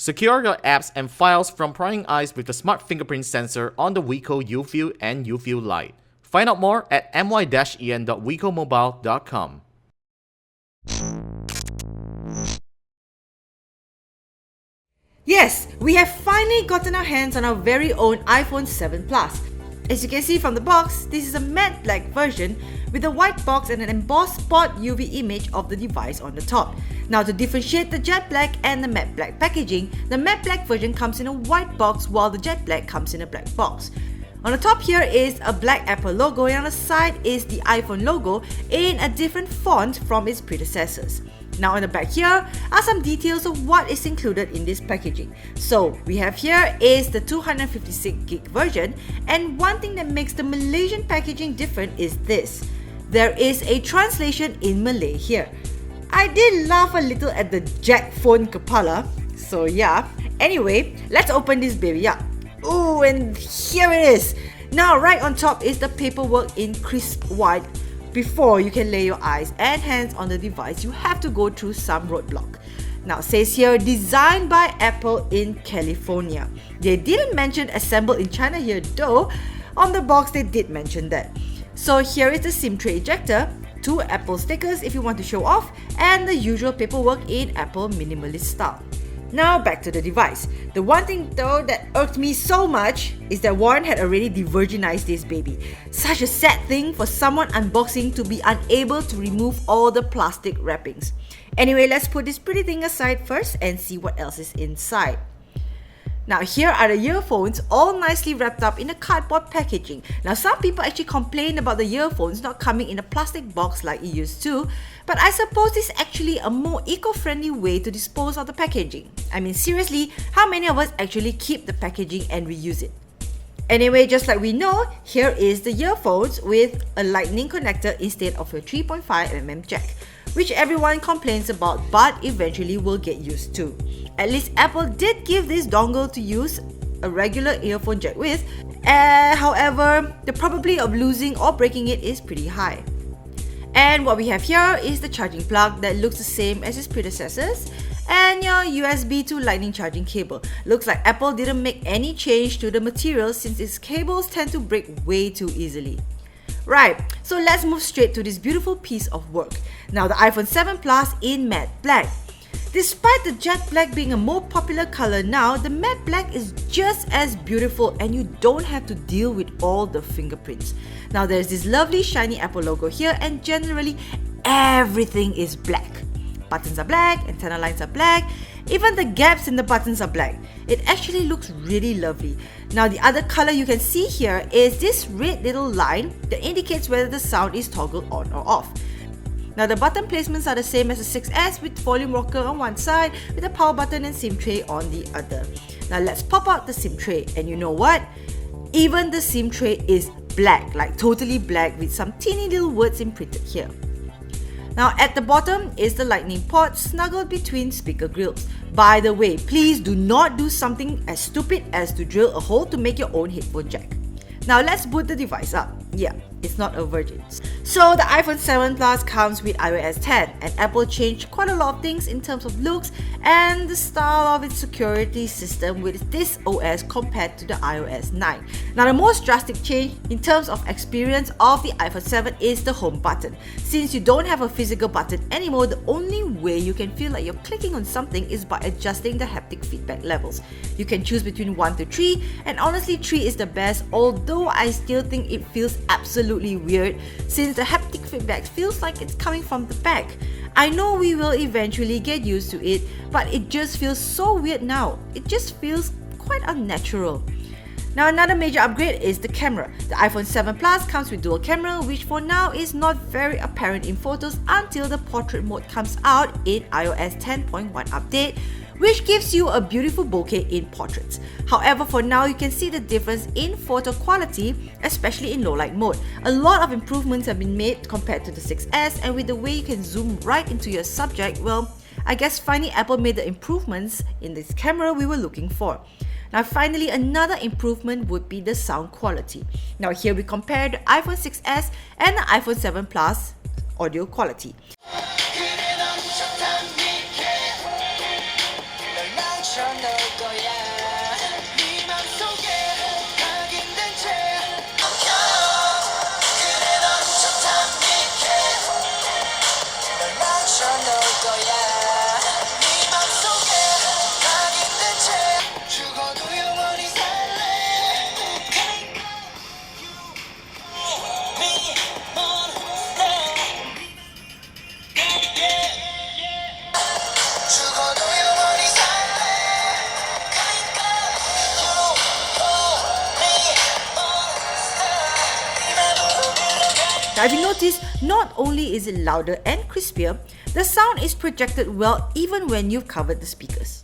Secure your apps and files from prying eyes with the smart fingerprint sensor on the Wiko UFeel and UFeel Lite. Find out more at my-en.wicomobile.com. Yes, we have finally gotten our hands on our very own iPhone 7 Plus. As you can see from the box, this is a matte black version with a white box and an embossed spot UV image of the device on the top. Now, to differentiate the jet black and the matte black packaging, the matte black version comes in a white box while the jet black comes in a black box. On the top here is a black Apple logo and on the side is the iPhone logo in a different font from its predecessors. Now on the back here are some details of what is included in this packaging. So we have here is the 256GB version, and one thing that makes the Malaysian packaging different is this. There is a translation in Malay here. I did laugh a little at the Jack phone kepala, so yeah. Anyway, let's open this baby up. Ooh, and here it is. Now right on top is the paperwork in crisp white. Before you can lay your eyes and hands on the device, you have to go through some roadblock. Now it says here, designed by Apple in California. They didn't mention assembled in China here though. On the box they did mention that. So here is the SIM tray ejector, 2 Apple stickers if you want to show off, and the usual paperwork in Apple minimalist style. Now back to the device. The one thing though that irked me so much is that Warren had already de-virginized this baby. Such a sad thing for someone unboxing to be unable to remove all the plastic wrappings. Anyway, let's put this pretty thing aside first and see what else is inside. Now here are the earphones all nicely wrapped up in a cardboard packaging. Now some people actually complain about the earphones not coming in a plastic box like it used to, but I suppose this is actually a more eco-friendly way to dispose of the packaging. I mean seriously, how many of us actually keep the packaging and reuse it? Anyway, just like we know, here is the earphones with a lightning connector instead of a 3.5mm jack, which everyone complains about but eventually will get used to. At least Apple did give this dongle to use a regular earphone jack with, however, the probability of losing or breaking it is pretty high. And what we have here is the charging plug that looks the same as its predecessors, and your USB to lightning charging cable. Looks like Apple didn't make any change to the material since its cables tend to break way too easily. Right, so let's move straight to this beautiful piece of work. Now the iPhone 7 Plus in matte black. Despite the jet black being a more popular color now, the matte black is just as beautiful and you don't have to deal with all the fingerprints. Now there's this lovely shiny Apple logo here and generally everything is black. Buttons are black, antenna lines are black, even the gaps in the buttons are black. It actually looks really lovely. Now the other color you can see here is this red little line that indicates whether the sound is toggled on or off. Now the button placements are the same as the 6S with volume rocker on one side with a power button and SIM tray on the other. Now let's pop out the SIM tray, and you know what? Even the SIM tray is black, like totally black with some teeny little words imprinted here. Now at the bottom is the lightning port snuggled between speaker grills. By the way, please do not do something as stupid as to drill a hole to make your own headphone jack. Now let's boot the device up. Yeah, it's not a virgin. So the iPhone 7 Plus comes with iOS 10, and Apple changed quite a lot of things in terms of looks and the style of its security system with this OS compared to the iOS 9. Now the most drastic change in terms of experience of the iPhone 7 is the home button. Since you don't have a physical button anymore, the only way you can feel like you're clicking on something is by adjusting the haptic feedback levels. You can choose between 1 to 3, and honestly 3 is the best, although I still think it feels absolutely weird since the haptic feedback feels like it's coming from the back. I know we will eventually get used to it, but it just feels so weird now. It just feels quite unnatural. Now another major upgrade is the camera. The iPhone 7 Plus comes with dual camera, which for now is not very apparent in photos until the portrait mode comes out in iOS 10.1 update, which gives you a beautiful bokeh in portraits. However, for now you can see the difference in photo quality, especially in low light mode. A lot of improvements have been made compared to the 6S, and with the way you can zoom right into your subject, well, I guess finally Apple made the improvements in this camera we were looking for. Now finally, another improvement would be the sound quality. Now here we compare the iPhone 6S and the iPhone 7 Plus audio quality. Now, if you notice, not only is it louder and crispier, the sound is projected well even when you've covered the speakers.